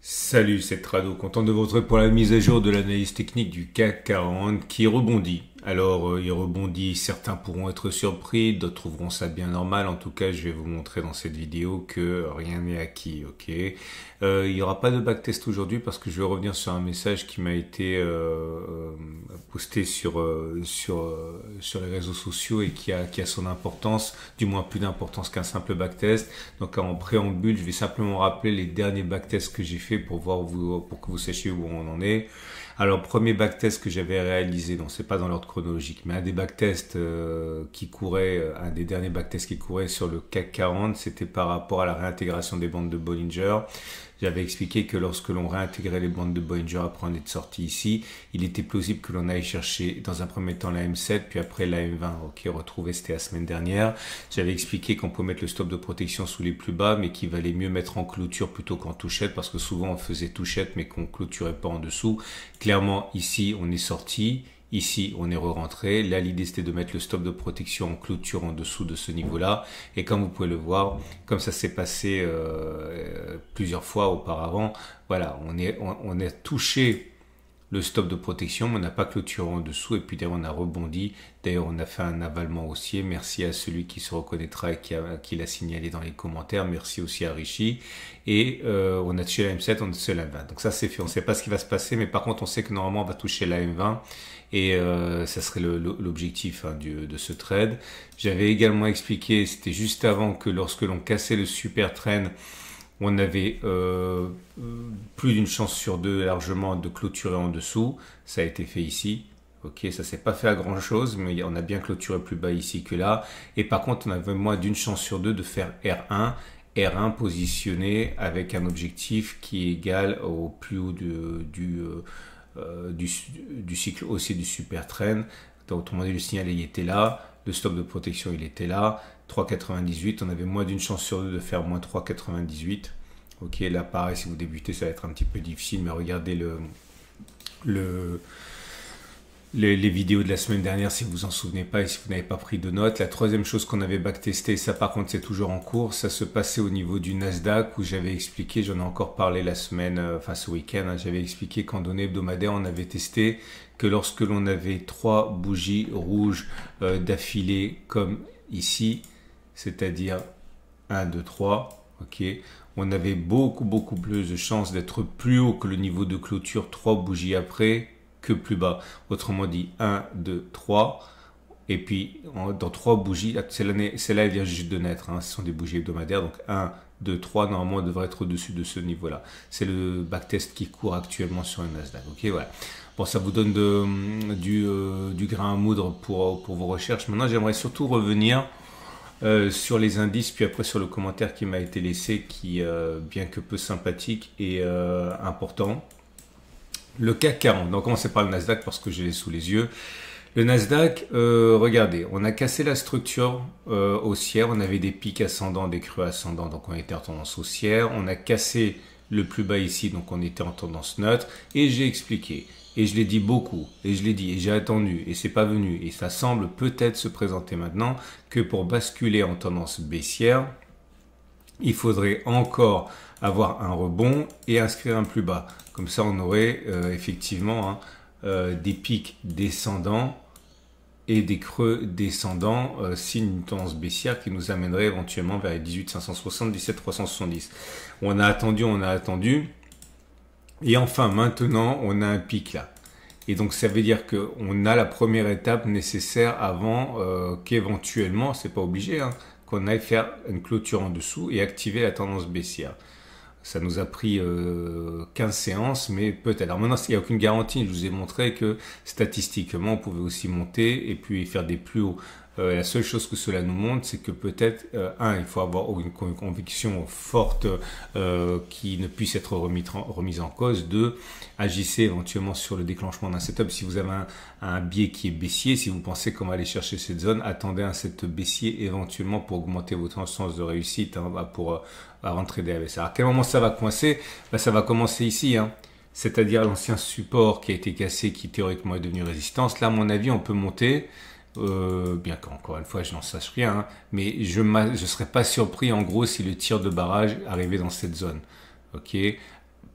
Salut, c'est Trado, content de vous retrouver pour la mise à jour de l'analyse technique du CAC 40 qui rebondit. Alors, il rebondit, certains pourront être surpris, d'autres trouveront ça bien normal. En tout cas, je vais vous montrer dans cette vidéo que rien n'est acquis, ok. Il n'y aura pas de backtest aujourd'hui parce que je vais revenir sur un message qui m'a été posté sur les réseaux sociaux et qui a son importance, du moins plus d'importance qu'un simple backtest. Donc, en préambule, je vais simplement rappeler les derniers backtests que j'ai fait pour que vous sachiez où on en est. Alors, premier backtest que j'avais réalisé, donc c'est pas dans l'ordre chronologique, mais un des backtests un des derniers backtests qui courait sur le CAC 40, c'était par rapport à la réintégration des bandes de Bollinger. J'avais expliqué que lorsque l'on réintégrait les bandes de Bollinger après on est sorti ici, il était plausible que l'on aille chercher dans un premier temps la M7, puis après la M20, ok, retrouvé, c'était la semaine dernière. J'avais expliqué qu'on peut mettre le stop de protection sous les plus bas, mais qu'il valait mieux mettre en clôture plutôt qu'en touchette, parce que souvent on faisait touchette, mais qu'on clôturait pas en dessous. Clairement, ici, on est sorti. Ici, on est re-rentré. Là, l'idée, c'était de mettre le stop de protection en clôture en dessous de ce niveau-là. Et comme vous pouvez le voir, comme ça s'est passé plusieurs fois auparavant, voilà, on a touché le stop de protection, mais on n'a pas clôturé en dessous. Et puis d'ailleurs, on a rebondi. D'ailleurs, on a fait un avalement haussier. Merci à celui qui se reconnaîtra et qui l'a signalé dans les commentaires. Merci aussi à Richie. Et on a touché la M7, on a touché la M20. Donc ça, c'est fait. On ne sait pas ce qui va se passer, mais par contre, on sait que normalement, on va toucher la M20. Et ça serait l'objectif de ce trade. J'avais également expliqué, c'était juste avant, que lorsque l'on cassait le super trend, on avait plus d'une chance sur deux largement de clôturer en dessous. Ça a été fait ici. Ok, ça s'est pas fait à grand chose, mais on a bien clôturé plus bas ici que là. Et par contre, on avait moins d'une chance sur deux de faire R1. R1 positionné avec un objectif qui est égal au plus haut du cycle haussier du super trend. Donc, autrement dit, le signal il était là, le stop de protection il était là, 3,98, on avait moins d'une chance sur deux de faire moins 3,98. Ok, là pareil, si vous débutez ça va être un petit peu difficile, mais regardez les vidéos de la semaine dernière si vous vous en souvenez pas et si vous n'avez pas pris de notes. La troisième chose qu'on avait backtesté, ça par contre c'est toujours en cours, ça se passait au niveau du Nasdaq où j'avais expliqué, j'en ai encore parlé la semaine, ce week-end, j'avais expliqué qu'en données hebdomadaires on avait testé que lorsque l'on avait 3 bougies rouges d'affilée comme ici, c'est-à-dire 1, 2, 3, ok, on avait beaucoup plus de chances d'être plus haut que le niveau de clôture 3 bougies après que plus bas. Autrement dit, 1, 2, 3. Et puis, dans 3 bougies, celle-là, elle vient juste de naître. Ce sont des bougies hebdomadaires. Donc, 1, 2, 3, normalement, on devrait être au-dessus de ce niveau-là. C'est le backtest qui court actuellement sur le Nasdaq. Ok, voilà. Bon, ça vous donne du grain à moudre pour vos recherches. Maintenant, j'aimerais surtout revenir sur les indices, puis après sur le commentaire qui m'a été laissé, qui, bien que peu sympathique, est important. Le CAC 40, donc on commence par le Nasdaq parce que je l'ai sous les yeux. Le Nasdaq, regardez, on a cassé la structure haussière, on avait des pics ascendants, des creux ascendants, donc on était en tendance haussière. On a cassé le plus bas ici, donc on était en tendance neutre. Et j'ai expliqué, et je l'ai dit beaucoup, et je l'ai dit, et j'ai attendu, et c'est pas venu. Et ça semble peut-être se présenter maintenant que pour basculer en tendance baissière, il faudrait encore avoir un rebond et inscrire un plus bas. Comme ça, on aurait effectivement des pics descendants et des creux descendants, signe d'une tendance baissière qui nous amènerait éventuellement vers les 18 560, 17 370. On a attendu. Et enfin, maintenant, on a un pic là. Et donc, ça veut dire qu'on a la première étape nécessaire avant qu'éventuellement, c'est pas obligé, qu'on aille faire une clôture en dessous et activer la tendance baissière. Ça nous a pris 15 séances, mais peut-être. Alors maintenant, il n'y a aucune garantie. Je vous ai montré que statistiquement, on pouvait aussi monter et puis faire des plus hauts. La seule chose que cela nous montre, c'est que peut-être, il faut avoir une conviction forte qui ne puisse être remise en cause. 2, agissez éventuellement sur le déclenchement d'un setup. Si vous avez un biais qui est baissier, si vous pensez qu'on va aller chercher cette zone, attendez un setup baissier éventuellement pour augmenter votre chance de réussite pour rentrer des AVS. Alors à quel moment ça va coincer? Ça va commencer ici, c'est-à-dire l'ancien support qui a été cassé, qui théoriquement est devenu résistance. Là, à mon avis, on peut monter. Bien qu'encore une fois je n'en sache rien, mais je ne serais pas surpris en gros si le tir de barrage arrivait dans cette zone. Ok,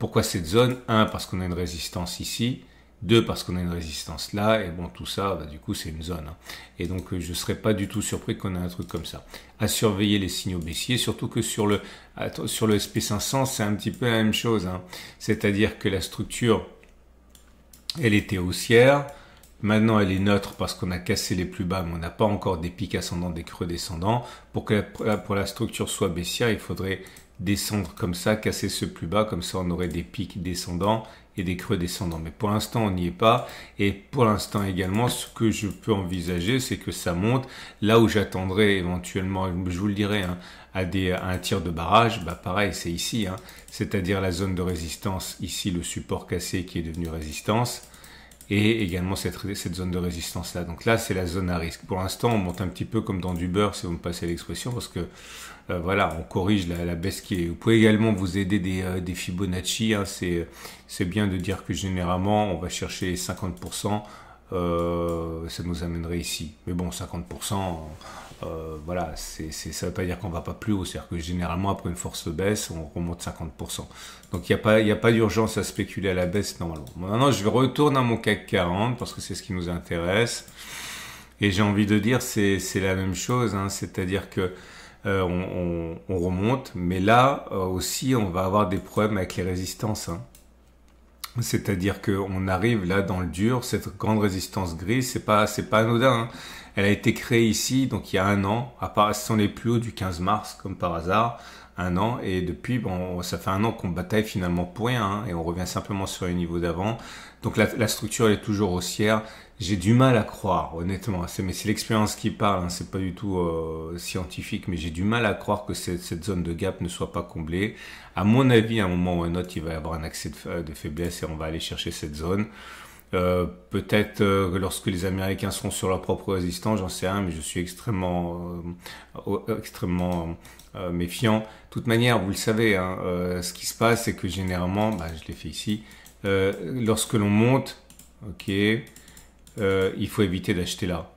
Pourquoi cette zone? Un, parce qu'on a une résistance ici. Deux, parce qu'on a une résistance là. Et bon, tout ça, bah, du coup, c'est une zone. Hein. Et donc, je ne serais pas du tout surpris qu'on ait un truc comme ça. À surveiller les signaux baissiers, surtout que sur le SP500, c'est un petit peu la même chose. Hein. C'est-à-dire que la structure, elle était haussière. Maintenant, elle est neutre parce qu'on a cassé les plus bas, mais on n'a pas encore des pics ascendants, des creux descendants. Pour que la structure soit baissière, il faudrait descendre comme ça, casser ce plus bas, comme ça on aurait des pics descendants et des creux descendants. Mais pour l'instant, on n'y est pas. Et pour l'instant également, ce que je peux envisager, c'est que ça monte. Là où j'attendrai éventuellement, je vous le dirai, hein, à un tir de barrage, bah pareil, c'est ici. Hein, c'est-à-dire la zone de résistance, ici le support cassé qui est devenu résistance. Et également cette zone de résistance là. Donc là, c'est la zone à risque. Pour l'instant, on monte un petit peu comme dans du beurre, si vous me passez l'expression, parce que voilà, on corrige la baisse qui est. Vous pouvez également vous aider des Fibonacci. Hein. C'est bien de dire que généralement, on va chercher 50%. Ça nous amènerait ici. Mais bon, 50%, voilà, ça ne veut pas dire qu'on ne va pas plus haut. C'est-à-dire que généralement, après une force baisse, on remonte 50%. Donc, il n'y a pas d'urgence à spéculer à la baisse normalement. Maintenant, je retourne à mon CAC 40 parce que c'est ce qui nous intéresse. Et j'ai envie de dire, c'est la même chose. Hein, c'est-à-dire que on remonte, mais là aussi, on va avoir des problèmes avec les résistances. Hein. C'est-à-dire qu'on arrive là dans le dur, cette grande résistance grise, c'est pas anodin. Hein. Elle a été créée ici, donc il y a un an, à part, ce sont les plus hauts du 15 mars, comme par hasard, un an, et depuis, bon, ça fait un an qu'on bataille finalement pour rien, hein, et on revient simplement sur les niveaux d'avant. Donc la structure elle est toujours haussière. J'ai du mal à croire, honnêtement. Mais c'est l'expérience qui parle, hein, c'est pas du tout scientifique, mais j'ai du mal à croire que cette zone de gap ne soit pas comblée. À mon avis, à un moment ou à un autre, il va y avoir un accès de faiblesse et on va aller chercher cette zone. Peut-être lorsque les Américains seront sur leur propre résistance, j'en sais rien, mais je suis extrêmement méfiant. De toute manière, vous le savez, hein, ce qui se passe, c'est que généralement, bah, je l'ai fait ici, lorsque l'on monte, ok, il faut éviter d'acheter là.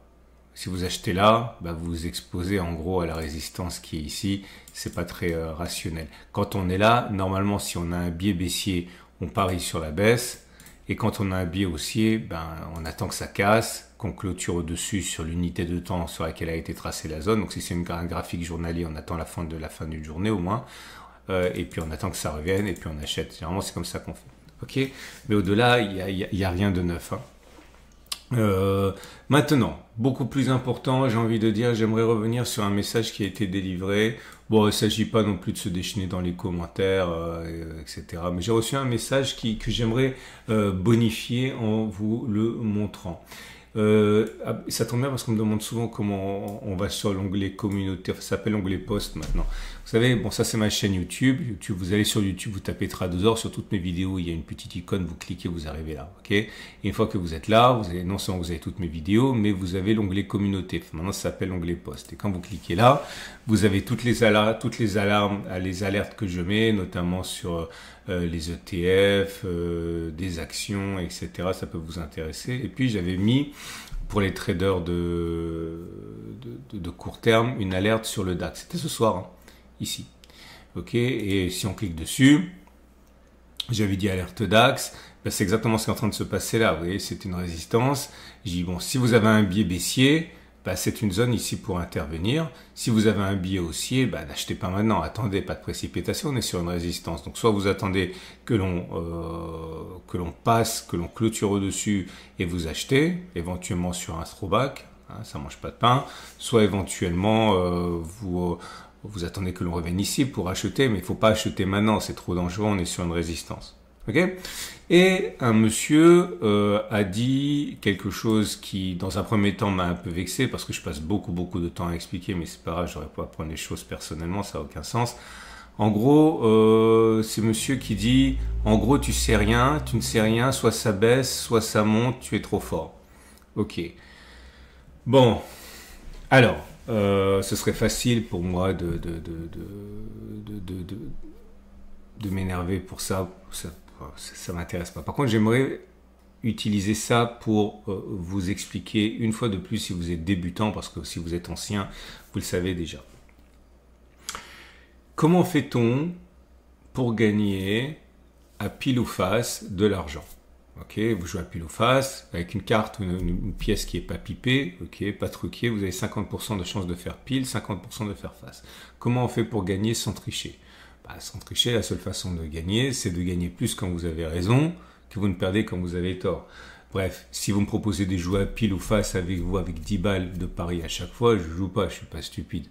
Si vous achetez là, bah vous vous exposez en gros à la résistance qui est ici. C'est pas très rationnel. Quand on est là, normalement, si on a un biais baissier, on parie sur la baisse. Et quand on a un biais haussier, ben, on attend que ça casse, qu'on clôture au-dessus sur l'unité de temps sur laquelle a été tracée la zone. Donc si c'est un graphique journalier, on attend la fin d'une journée au moins. Et puis on attend que ça revienne et puis on achète. Généralement, c'est comme ça qu'on fait. Ok. Mais au-delà, il y a rien de neuf. Hein. Maintenant, beaucoup plus important, j'ai envie de dire, j'aimerais revenir sur un message qui a été délivré. Bon, il ne s'agit pas non plus de se déchaîner dans les commentaires, etc. Mais j'ai reçu un message que j'aimerais bonifier en vous le montrant. Ça tombe bien parce qu'on me demande souvent comment on va sur l'onglet communauté, enfin, ça s'appelle l'onglet post maintenant. Vous savez, bon, ça c'est ma chaîne YouTube. Vous allez sur YouTube, vous tapez Tradosor, sur toutes mes vidéos, il y a une petite icône, vous cliquez, vous arrivez là, ok? Et une fois que vous êtes là, non seulement vous avez toutes mes vidéos, mais vous avez l'onglet communauté. Enfin, maintenant, ça s'appelle l'onglet post. Et quand vous cliquez là, vous avez toutes les alertes que je mets, notamment sur les ETF, des actions, etc. Ça peut vous intéresser. Et puis, j'avais mis pour les traders de court terme une alerte sur le DAX. C'était ce soir, hein, ici. Ok. Et si on clique dessus, j'avais dit alerte DAX. Ben, c'est exactement ce qui est en train de se passer là. Vous voyez, c'est une résistance. J'ai dit, bon, si vous avez un biais baissier, bah, c'est une zone ici pour intervenir. Si vous avez un biais haussier, bah, n'achetez pas maintenant. Attendez, pas de précipitation, on est sur une résistance. Donc soit vous attendez que l'on passe, que l'on clôture au-dessus et vous achetez, éventuellement sur un throwback, hein, ça mange pas de pain. Soit éventuellement vous attendez que l'on revienne ici pour acheter, mais il faut pas acheter maintenant, c'est trop dangereux, on est sur une résistance. Ok ? Et un monsieur a dit quelque chose qui, dans un premier temps, m'a un peu vexé parce que je passe beaucoup de temps à expliquer, mais c'est pas grave, j'aurais pas à prendre les choses personnellement, ça n'a aucun sens. En gros, c'est monsieur qui dit, en gros, tu ne sais rien, soit ça baisse, soit ça monte, tu es trop fort. Ok. Bon, alors, ce serait facile pour moi de m'énerver pour ça. Ça m'intéresse pas. Par contre, j'aimerais utiliser ça pour vous expliquer une fois de plus si vous êtes débutant, parce que si vous êtes ancien, vous le savez déjà. Comment fait-on pour gagner à pile ou face de l'argent. Ok, vous jouez à pile ou face avec une carte ou une pièce qui n'est pas pipée, ok, pas truquée, vous avez 50% de chance de faire pile, 50% de faire face. Comment on fait pour gagner sans tricher? Sans tricher, la seule façon de gagner, c'est de gagner plus quand vous avez raison que vous ne perdez quand vous avez tort. Bref, si vous me proposez de jouer à pile ou face avec vous avec 10 balles de pari à chaque fois, je ne joue pas, je ne suis pas stupide.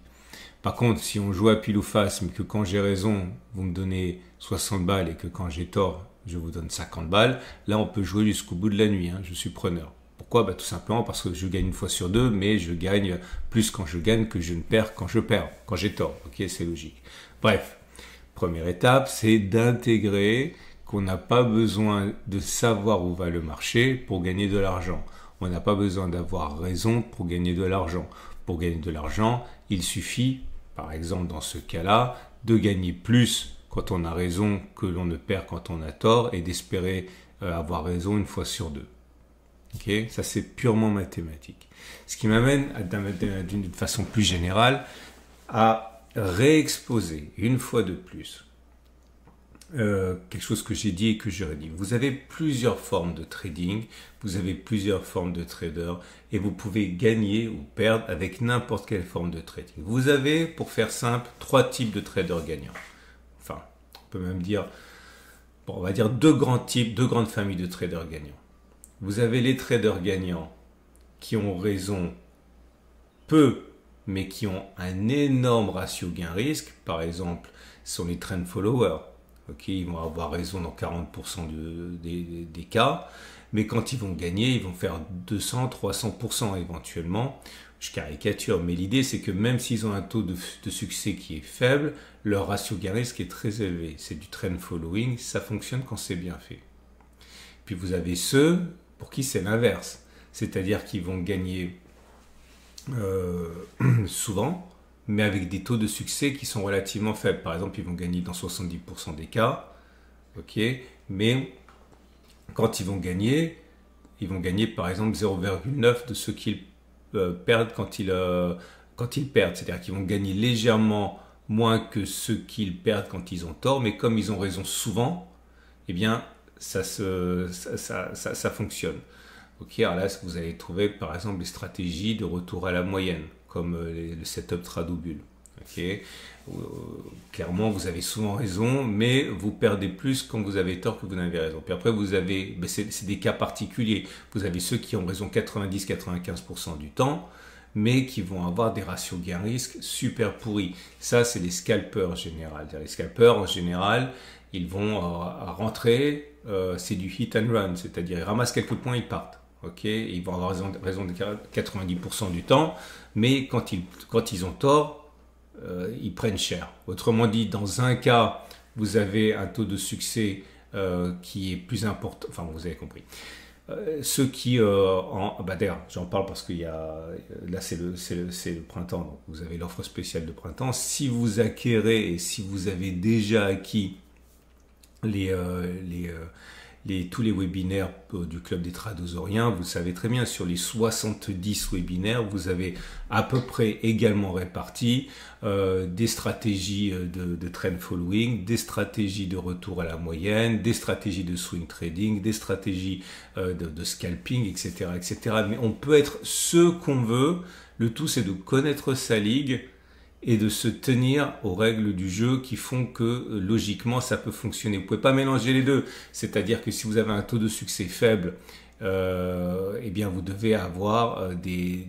Par contre, si on joue à pile ou face, mais que quand j'ai raison, vous me donnez 60 balles et que quand j'ai tort, je vous donne 50 balles, là on peut jouer jusqu'au bout de la nuit, je suis preneur. Pourquoi? Tout simplement parce que je gagne une fois sur deux, mais je gagne plus quand je gagne que je ne perds quand je perds, quand j'ai tort. Ok, c'est logique. Bref, première étape, c'est d'intégrer qu'on n'a pas besoin de savoir où va le marché pour gagner de l'argent. On n'a pas besoin d'avoir raison pour gagner de l'argent. Pour gagner de l'argent, il suffit, par exemple dans ce cas-là, de gagner plus quand on a raison que l'on ne perd quand on a tort et d'espérer avoir raison une fois sur deux. Okay, ça c'est purement mathématique. Ce qui m'amène d'une façon plus générale à réexposer une fois de plus quelque chose que j'ai dit et que j'aurais dit. Vous avez plusieurs formes de trading, vous avez plusieurs formes de traders et vous pouvez gagner ou perdre avec n'importe quelle forme de trading. Vous avez, pour faire simple, 3 types de traders gagnants. Enfin, on peut même dire, on va dire deux grandes familles de traders gagnants. Vous avez les traders gagnants qui ont raison peu, mais qui ont un énorme ratio gain-risque. Par exemple, ce sont les trend followers. Okay, ils vont avoir raison dans 40% des cas, mais quand ils vont gagner, ils vont faire 200, 300% éventuellement. Je caricature, mais l'idée c'est que même s'ils ont un taux de succès qui est faible, leur ratio gain-risque est très élevé. C'est du trend following, ça fonctionne quand c'est bien fait. Puis vous avez ceux pour qui c'est l'inverse, c'est-à-dire qu'ils vont gagner souvent, mais avec des taux de succès qui sont relativement faibles. Par exemple, ils vont gagner dans 70% des cas, ok, mais quand ils vont gagner par exemple 0,9 de ce qu'ils perdent quand ils perdent. C'est-à-dire qu'ils vont gagner légèrement moins que ce qu'ils perdent quand ils ont tort, mais comme ils ont raison souvent, eh bien, ça fonctionne. Ok, alors là, vous allez trouver par exemple les stratégies de retour à la moyenne, comme le setup Tradobull. Okay. Clairement, vous avez souvent raison, mais vous perdez plus quand vous avez tort que vous n'avez raison. Puis après, vous avez, c'est des cas particuliers. Vous avez ceux qui ont raison 90-95% du temps, mais qui vont avoir des ratios gain-risque super pourris. Ça, c'est les scalpers en général. Les scalpers, en général, ils vont rentrer, c'est du hit and run, c'est-à-dire ils ramassent quelques points, ils partent. Okay, ils vont avoir raison de 90% du temps, mais quand ils ont tort, ils prennent cher. Autrement dit, dans un cas, vous avez un taux de succès qui est plus important. Enfin, vous avez compris. Ceux qui, d'ailleurs, j'en parle parce qu'il y a, là c'est le printemps, donc vous avez l'offre spéciale de printemps. Si vous acquérez et si vous avez déjà acquis tous les webinaires du Club des Tradosauriens, vous savez très bien, sur les 70 webinaires, vous avez à peu près également réparti des stratégies de trend following, des stratégies de retour à la moyenne, des stratégies de swing trading, des stratégies de scalping, etc., etc. Mais on peut être ce qu'on veut, le tout c'est de connaître sa ligue, et de se tenir aux règles du jeu qui font que logiquement ça peut fonctionner. Vous ne pouvez pas mélanger les deux, c'est-à-dire que si vous avez un taux de succès faible, eh bien vous devez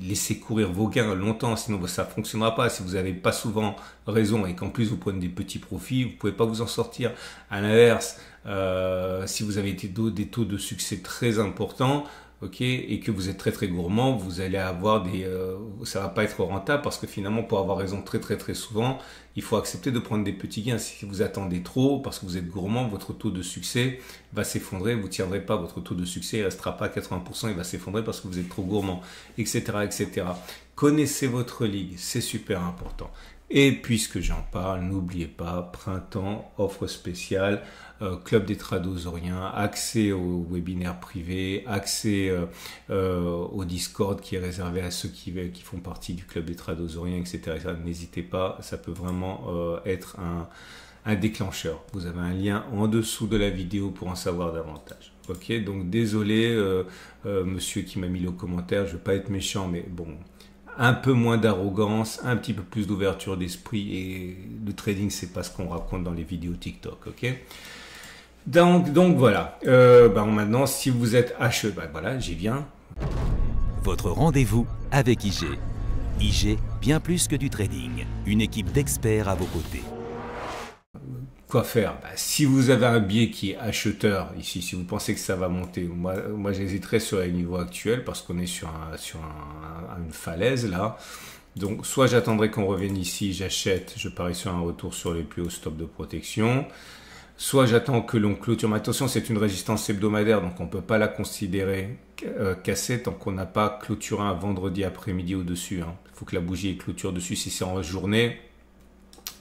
laisser courir vos gains longtemps, sinon ça ne fonctionnera pas. Si vous n'avez pas souvent raison et qu'en plus vous prenez des petits profits, vous ne pouvez pas vous en sortir. À l'inverse, si vous avez des taux de succès très importants, okay, et que vous êtes très très gourmand, vous allez avoir ça va pas être rentable parce que finalement pour avoir raison très très très souvent, il faut accepter de prendre des petits gains. Si vous attendez trop parce que vous êtes gourmand, votre taux de succès va s'effondrer, vous tiendrez pas votre taux de succès, il restera pas à 80%, il va s'effondrer parce que vous êtes trop gourmand, etc., etc. Connaissez votre ligue, c'est super important. Et puisque j'en parle, n'oubliez pas, printemps, offre spéciale, Club des Tradosauriens, accès aux webinaires privés, accès au Discord qui est réservé à ceux qui font partie du Club des Tradosauriens, etc. N'hésitez pas, ça peut vraiment être un déclencheur. Vous avez un lien en dessous de la vidéo pour en savoir davantage. Ok, donc désolé, monsieur qui m'a mis le commentaire, je ne veux pas être méchant, mais bon, un peu moins d'arrogance, un petit peu plus d'ouverture d'esprit, et le trading, c'est pas ce qu'on raconte dans les vidéos TikTok, ok? Donc voilà, maintenant, si vous êtes HE, voilà, j'y viens. Votre rendez-vous avec IG. IG, bien plus que du trading, une équipe d'experts à vos côtés. Quoi faire? Si vous avez un biais qui est acheteur, ici, si vous pensez que ça va monter, moi j'hésiterais sur les niveaux actuels parce qu'on est sur une falaise là. Donc soit j'attendrai qu'on revienne ici, j'achète, je parie sur un retour sur les plus hauts stops de protection. Soit j'attends que l'on clôture. Mais attention, c'est une résistance hebdomadaire, donc on ne peut pas la considérer cassée tant qu'on n'a pas clôturé un vendredi après-midi au-dessus. Il faut que la bougie ait clôture dessus. Si c'est en journée,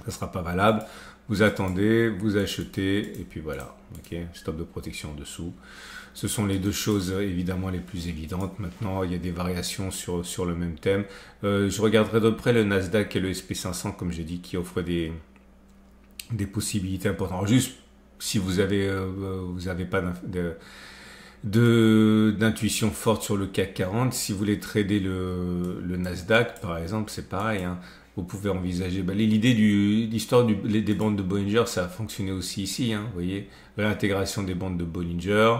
ça ne sera pas valable. Vous attendez, vous achetez, et puis voilà. Ok, stop de protection en dessous. Ce sont les deux choses évidemment les plus évidentes. Maintenant, il y a des variations sur le même thème. Je regarderai de près le Nasdaq et le SP500, comme j'ai dit, qui offrent des possibilités importantes. Alors, juste si vous avez pas d'intuition forte sur le CAC 40, si vous voulez trader le Nasdaq, par exemple, c'est pareil. Vous pouvez envisager. L'idée l'histoire des bandes de Bollinger, ça a fonctionné aussi ici. Vous voyez, l'intégration des bandes de Bollinger,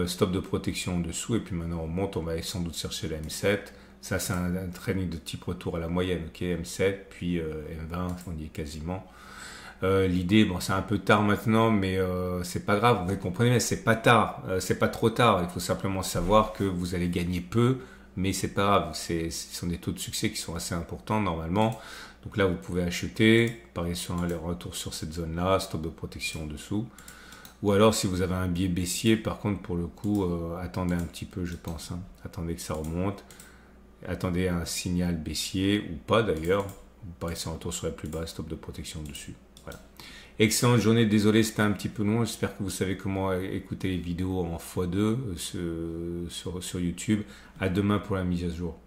stop de protection en dessous, et puis maintenant on monte, on va sans doute chercher la M7. Ça, c'est un trading de type retour à la moyenne, ok, M7, puis M20, on y est quasiment. L'idée, c'est un peu tard maintenant, mais c'est pas grave, vous comprenez, mais c'est pas tard, c'est pas trop tard. Il faut simplement savoir que vous allez gagner peu, mais c'est pas grave. Ce sont des taux de succès qui sont assez importants normalement. Donc là, vous pouvez acheter, parier sur un retour sur cette zone-là, stop de protection en dessous. Ou alors, si vous avez un biais baissier, par contre, pour le coup, attendez un petit peu, je pense. Attendez que ça remonte. Attendez un signal baissier, ou pas d'ailleurs. Vous pariez sur un retour sur la plus basse, stop de protection dessus. Voilà. Excellente journée, désolé c'était un petit peu long, j'espère que vous savez comment écouter les vidéos en x2 sur YouTube. À demain pour la mise à jour.